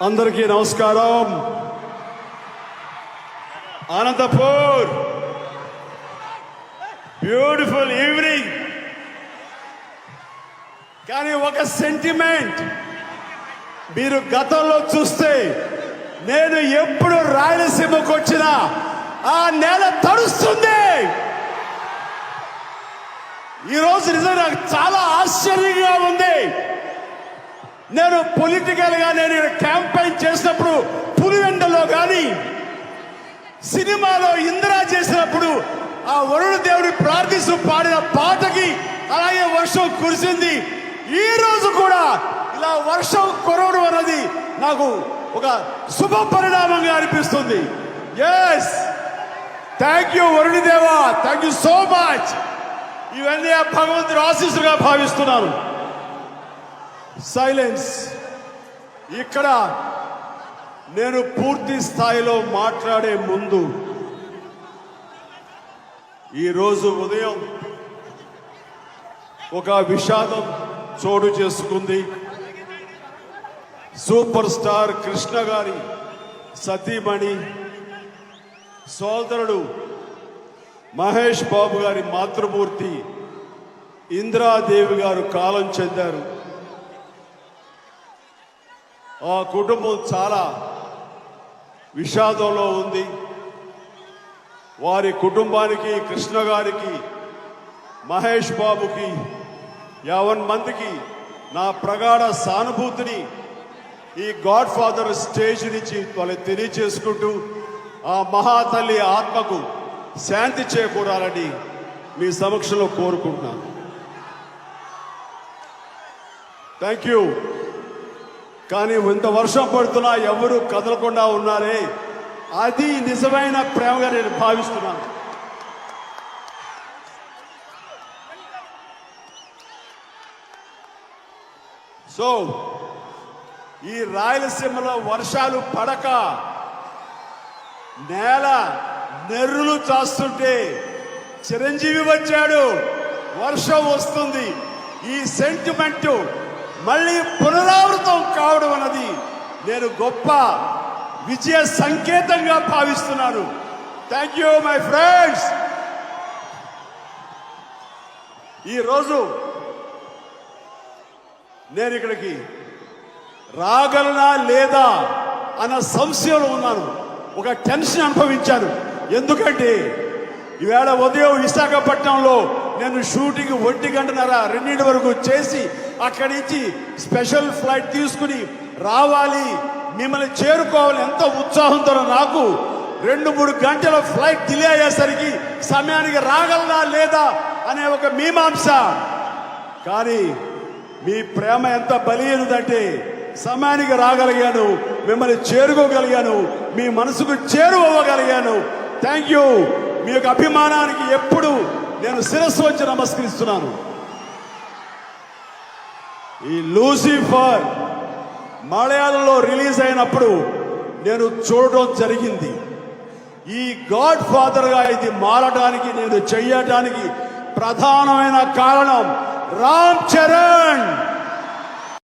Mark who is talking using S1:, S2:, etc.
S1: అందరికీ నమస్కారం. Anantapur beautiful evening. కానీ ఒక సెంటిమెంట్, మీరు గతంలో చూస్తే నేను ఎప్పుడు రాయలసీమకు వచ్చినా ఆ నేల తడుస్తుంది. ఈరోజు నిజంగా నాకు చాలా ఆశ్చర్యంగా ఉంది. నేను పొలిటికల్ గా నేను క్యాంపెయిన్ చేసినప్పుడు పులివెండలో కానీ సినిమాలో ఇందిరా చేసినప్పుడు ఆ వరుణ దేవుడి ప్రార్థిస్తూ పాడిన పాటకి అలాగే వర్షం కురిసింది. ఈ రోజు కూడా ఇలా వర్షం కురవడం అన్నది నాకు ఒక శుభ పరిణామంగా అనిపిస్తుంది. ఎస్, థ్యాంక్ యూ వరుణ దేవా, థ్యాంక్ యూ సో మచ్. ఇవన్నీ ఆ భగవంతుడి ఆశీస్సుగా భావిస్తున్నాను. సైలెన్స్. ఇక్కడ నేను పూర్తి స్థాయిలో మాట్లాడే ముందు ఈరోజు ఉదయం ఒక విషాదం చోటు చేసుకుంది. సూపర్ స్టార్ కృష్ణ గారి సతీమణి సోదరుడు మహేష్ బాబు గారి మాతృమూర్తి ఇందిరాదేవి గారు కాలం చెందారు. ఆ కుటుంబం చాలా విషాదంలో ఉంది. వారి కుటుంబానికి, కృష్ణ గారికి, మహేష్ బాబుకి, 50 మందికి నా ప్రగాఢ సానుభూతిని ఈ గాడ్ ఫాదర్ స్టేజ్ నుంచి వాళ్ళకి తెలియచేసుకుంటూ ఆ మహాతల్లి ఆత్మకు శాంతి చేకూరాలని మీ సమక్షంలో కోరుకుంటున్నాను. Thank you. కానీ ఇంత వర్షం పడుతున్నా ఎవరు కదలకుండా ఉన్నారే, అది నిజమైన ప్రేమగా నేను భావిస్తున్నాను. సో ఈ రాయలసీమలో వర్షాలు పడక నేల నెర్రులు చాస్తుంటే చిరంజీవి వచ్చాడు, వర్షం వస్తుంది. ఈ సెంటిమెంట్ మళ్ళీ పునరావృతం కావడం అన్నది నేను గొప్ప విజయ సంకేతంగా భావిస్తున్నాను. Thank you my friends. ఈరోజు నేను ఇక్కడికి రాగలనా లేదా అన్న సంశయంలో ఉన్నాను. ఒక టెన్షన్ అనుభవించాను. ఎందుకంటే ఈవేళ ఉదయం విశాఖపట్నంలో నేను షూటింగ్ 1:30 వరకు చేసి అక్కడి నుంచి స్పెషల్ ఫ్లైట్ తీసుకుని రావాలి, మిమ్మల్ని చేరుకోవాలి. ఎంత ఉత్సాహంతో నాకు 2-3 గంటల ఫ్లైట్ డిలే అయ్యేసరికి సమయానికి రాగలనా లేదా అనే ఒక మీమాంస. కానీ మీ ప్రేమ ఎంత బలీయనుదంటే సమయానికి రాగలిగాను, మిమ్మల్ని చేరుకోగలిగాను, మీ మనసుకు చేరువవ్వగలిగాను. Thank you. మీ యొక్క అభిమానానికి ఎప్పుడు నేను శిరస్సు వచ్చి నమస్కరిస్తున్నాను. ఈ లూసిఫర్ మలయాళంలో రిలీజ్ అయినప్పుడు నేను చూడడం జరిగింది. ఈ గాడ్ ఫాదర్గా ఇది మారడానికి, నేను చెయ్యడానికి ప్రధానమైన కారణం రామ్ చరణ్.